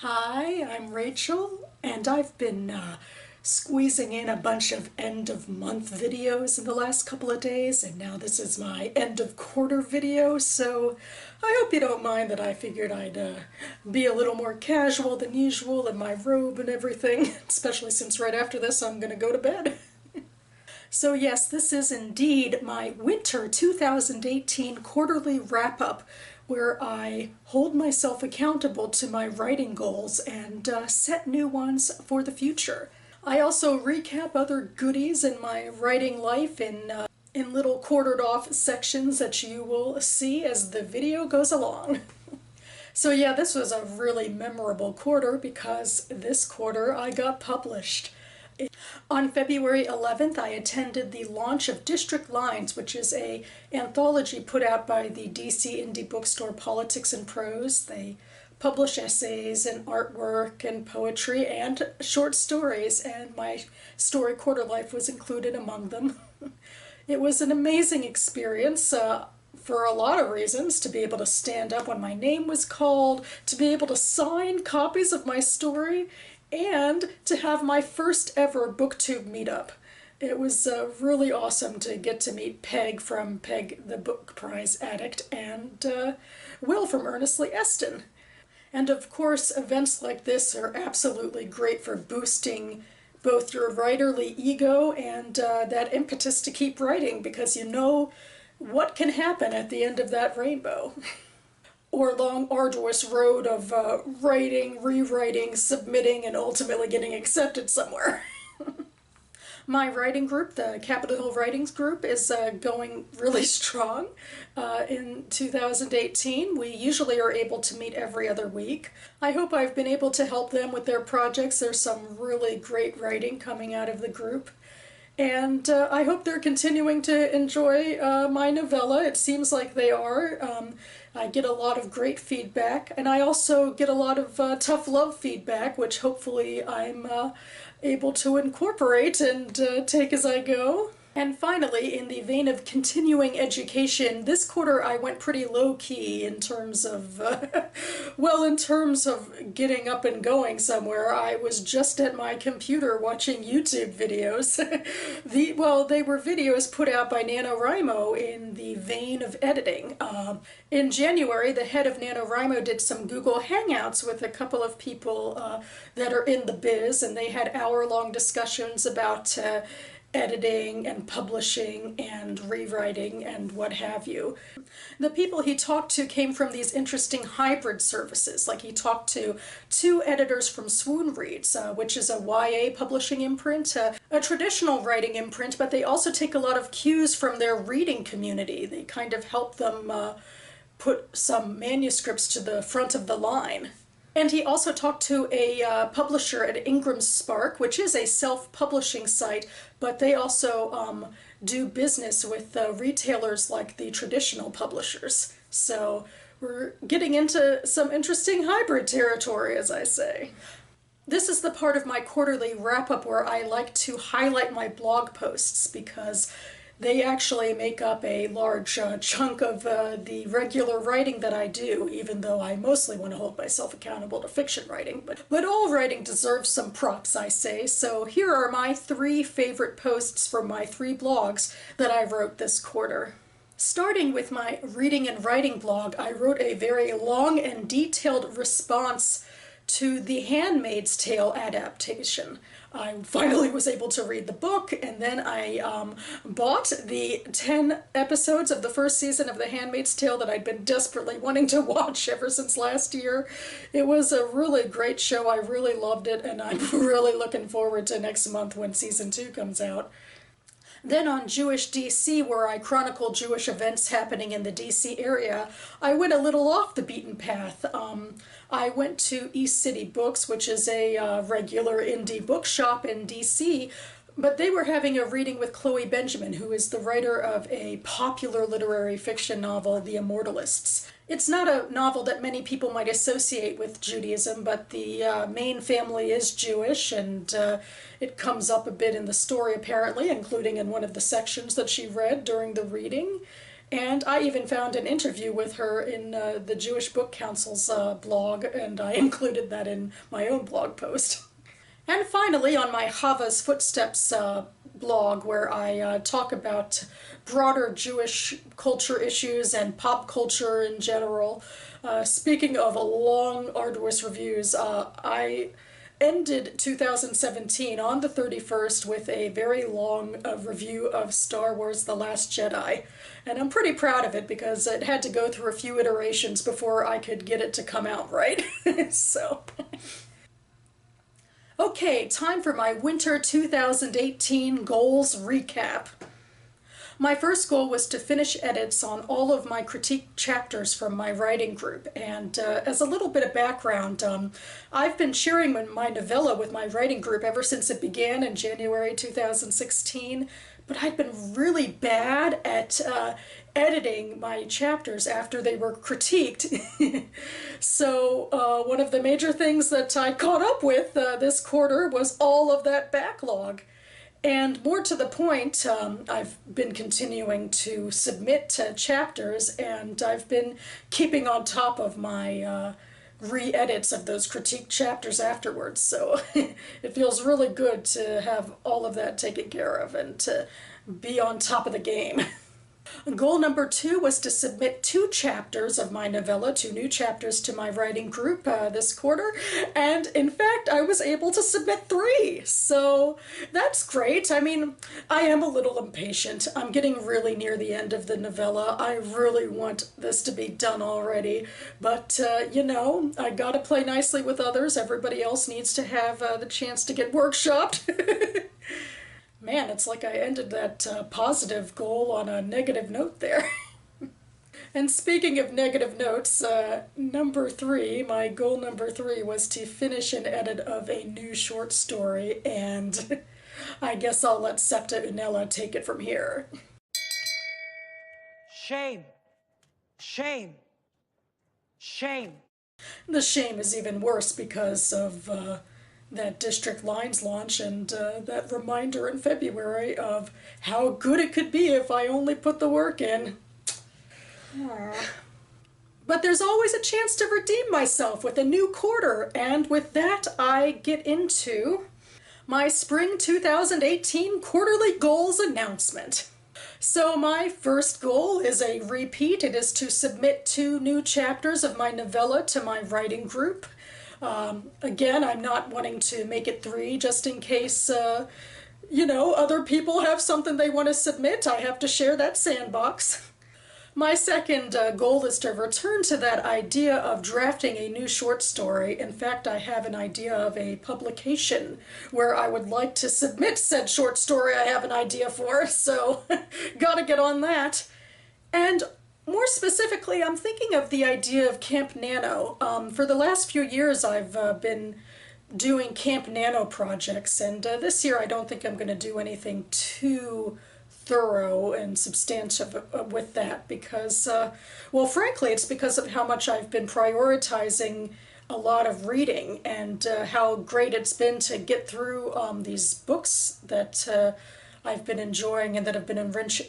Hi, I'm Rachel, and I've been squeezing in a bunch of end of month videos in the last couple of days, and now this is my end of quarter video, so I hope you don't mind that I figured I'd be a little more casual than usual in my robe and everything, especially since right after this I'm gonna go to bed. So yes, this is indeed my winter 2018 quarterly wrap-up where I hold myself accountable to my writing goals and set new ones for the future. I also recap other goodies in my writing life in little quartered off sections that you will see as the video goes along. So yeah, this was a really memorable quarter because this quarter I got published. On February 11th, I attended the launch of District Lines, which is an anthology put out by the DC indie bookstore Politics and Prose. They publish essays and artwork and poetry and short stories, and my story Quarter Life was included among them. It was an amazing experience. For a lot of reasons, to be able to stand up when my name was called, to be able to sign copies of my story, and to have my first ever BookTube meetup. It was really awesome to get to meet Peg from Peg the Book Prize Addict and Will from Earnestly Eston. And of course, events like this are absolutely great for boosting both your writerly ego and that impetus to keep writing, because you know what can happen at the end of that rainbow. Or long, arduous road of writing, rewriting, submitting, and ultimately getting accepted somewhere. My writing group, the Capitol Hill Writings Group, is going really strong in 2018. We usually are able to meet every other week. I hope I've been able to help them with their projects. There's some really great writing coming out of the group. And I hope they're continuing to enjoy my novella. It seems like they are. I get a lot of great feedback, and I also get a lot of tough love feedback, which hopefully I'm able to incorporate and take as I go. And finally, in the vein of continuing education, this quarter I went pretty low-key in terms of, in terms of getting up and going somewhere. I was just at my computer watching YouTube videos. They were videos put out by NaNoWriMo in the vein of editing. In January, the head of NaNoWriMo did some Google Hangouts with a couple of people that are in the biz, and they had hour-long discussions about editing and publishing and rewriting and what have you. The people he talked to came from these interesting hybrid services. Like, he talked to two editors from Swoon Reads, which is a YA publishing imprint, a traditional writing imprint, but they also take a lot of cues from their reading community. They kind of help them put some manuscripts to the front of the line. And he also talked to a publisher at Ingram Spark, which is a self-publishing site, but they also do business with retailers like the traditional publishers. So we're getting into some interesting hybrid territory, as I say. This is the part of my quarterly wrap-up where I like to highlight my blog posts, because they actually make up a large chunk of the regular writing that I do, even though I mostly want to hold myself accountable to fiction writing. But all writing deserves some props, I say, so here are my 3 favorite posts from my 3 blogs that I wrote this quarter. Starting with my reading and writing blog, I wrote a very long and detailed response to The Handmaid's Tale adaptation. I finally was able to read the book, and then I bought the 10 episodes of the first season of The Handmaid's Tale that I'd been desperately wanting to watch ever since last year. It was a really great show. I really loved it, and I'm really looking forward to next month when season 2 comes out. Then on Jewish DC, where I chronicle Jewish events happening in the DC area, I went a little off the beaten path. I went to East City Books, which is a regular indie bookshop in DC, but they were having a reading with Chloe Benjamin, who is the writer of a popular literary fiction novel, The Immortalists. It's not a novel that many people might associate with Judaism, but the main family is Jewish, and it comes up a bit in the story apparently, including in one of the sections that she read during the reading. And I even found an interview with her in the Jewish Book Council's blog, and I included that in my own blog post. And finally, on my Hava's Footsteps blog, where I talk about broader Jewish culture issues and pop culture in general, speaking of a long, arduous reviews, I ended 2017 on the 31st with a very long review of Star Wars The Last Jedi. And I'm pretty proud of it because it had to go through a few iterations before I could get it to come out right. So... Okay, time for my winter 2018 goals recap. My first goal was to finish edits on all of my critique chapters from my writing group, and as a little bit of background, I've been sharing my novella with my writing group ever since it began in January 2016, but I've been really bad at editing my chapters after they were critiqued. So one of the major things that I caught up with this quarter was all of that backlog. And more to the point, I've been continuing to submit chapters, and I've been keeping on top of my re-edits of those critique chapters afterwards. So it feels really good to have all of that taken care of and to be on top of the game. Goal number 2 was to submit 2 chapters of my novella, 2 new chapters to my writing group this quarter, and in fact I was able to submit 3, so that's great. I mean, I am a little impatient. I'm getting really near the end of the novella. I really want this to be done already, but you know, I gotta play nicely with others. Everybody else needs to have the chance to get workshopped. Man, it's like I ended that positive goal on a negative note there. And speaking of negative notes, number 3, my goal number 3 was to finish an edit of a new short story, and I guess I'll let Septa Unella take it from here. Shame. Shame. Shame. The shame is even worse because of that District Lines launch and that reminder in February of how good it could be if I only put the work in. But there's always a chance to redeem myself with a new quarter, and with that I get into my spring 2018 quarterly goals announcement. So my first goal is a repeat. It is to submit 2 new chapters of my novella to my writing group. Again, I'm not wanting to make it 3 just in case, you know, other people have something they want to submit. I have to share that sandbox. My second goal is to return to that idea of drafting a new short story. In fact, I have an idea of a publication where I would like to submit said short story I have an idea for, so gotta get on that. And more specifically, I'm thinking of the idea of Camp Nano. For the last few years, I've been doing Camp Nano projects, and this year I don't think I'm going to do anything too thorough and substantive with that because, well, frankly, it's because of how much I've been prioritizing a lot of reading and how great it's been to get through these books that I've been enjoying and that have been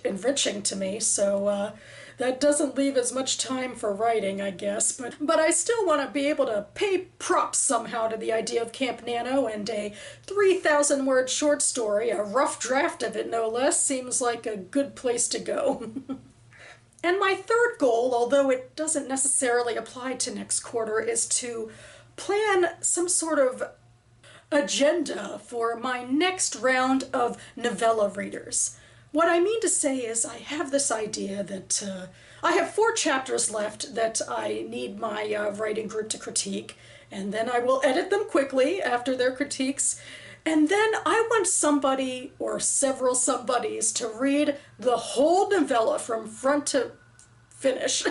enriching to me. So that doesn't leave as much time for writing, I guess, but I still want to be able to pay props somehow to the idea of Camp Nano, and a 3,000-word short story, a rough draft of it no less, seems like a good place to go. And my third goal, although it doesn't necessarily apply to next quarter, is to plan some sort of agenda for my next round of novella readers. What I mean to say is I have this idea that I have 4 chapters left that I need my writing group to critique, and then I will edit them quickly after their critiques, and then I want somebody or several somebodies to read the whole novella from front to finish.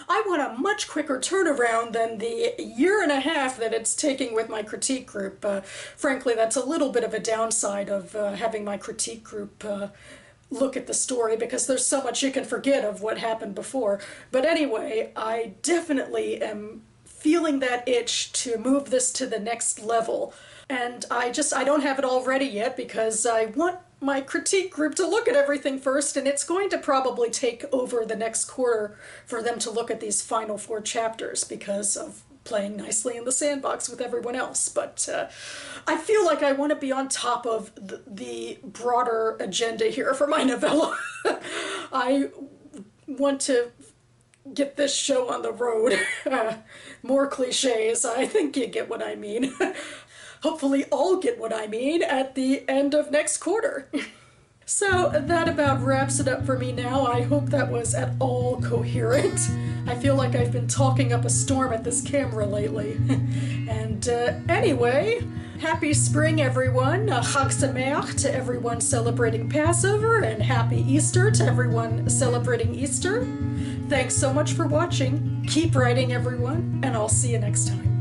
I want a much quicker turnaround than the 1.5 years that it's taking with my critique group. Frankly, that's a little bit of a downside of having my critique group look at the story, because there's so much you can forget of what happened before. But anyway, I definitely am feeling that itch to move this to the next level. And I don't have it all ready yet because I want my critique group to look at everything first, and it's going to probably take over the next quarter for them to look at these final 4 chapters because of playing nicely in the sandbox with everyone else. But I feel like I want to be on top of the broader agenda here for my novella. I want to get this show on the road. More cliches, I think you get what I mean. Hopefully I'll get what I mean at the end of next quarter. So that about wraps it up for me now. I hope that was at all coherent. I feel like I've been talking up a storm at this camera lately. And anyway, happy spring everyone. Chag Sameach to everyone celebrating Passover, and happy Easter to everyone celebrating Easter. Thanks so much for watching. Keep writing everyone, and I'll see you next time.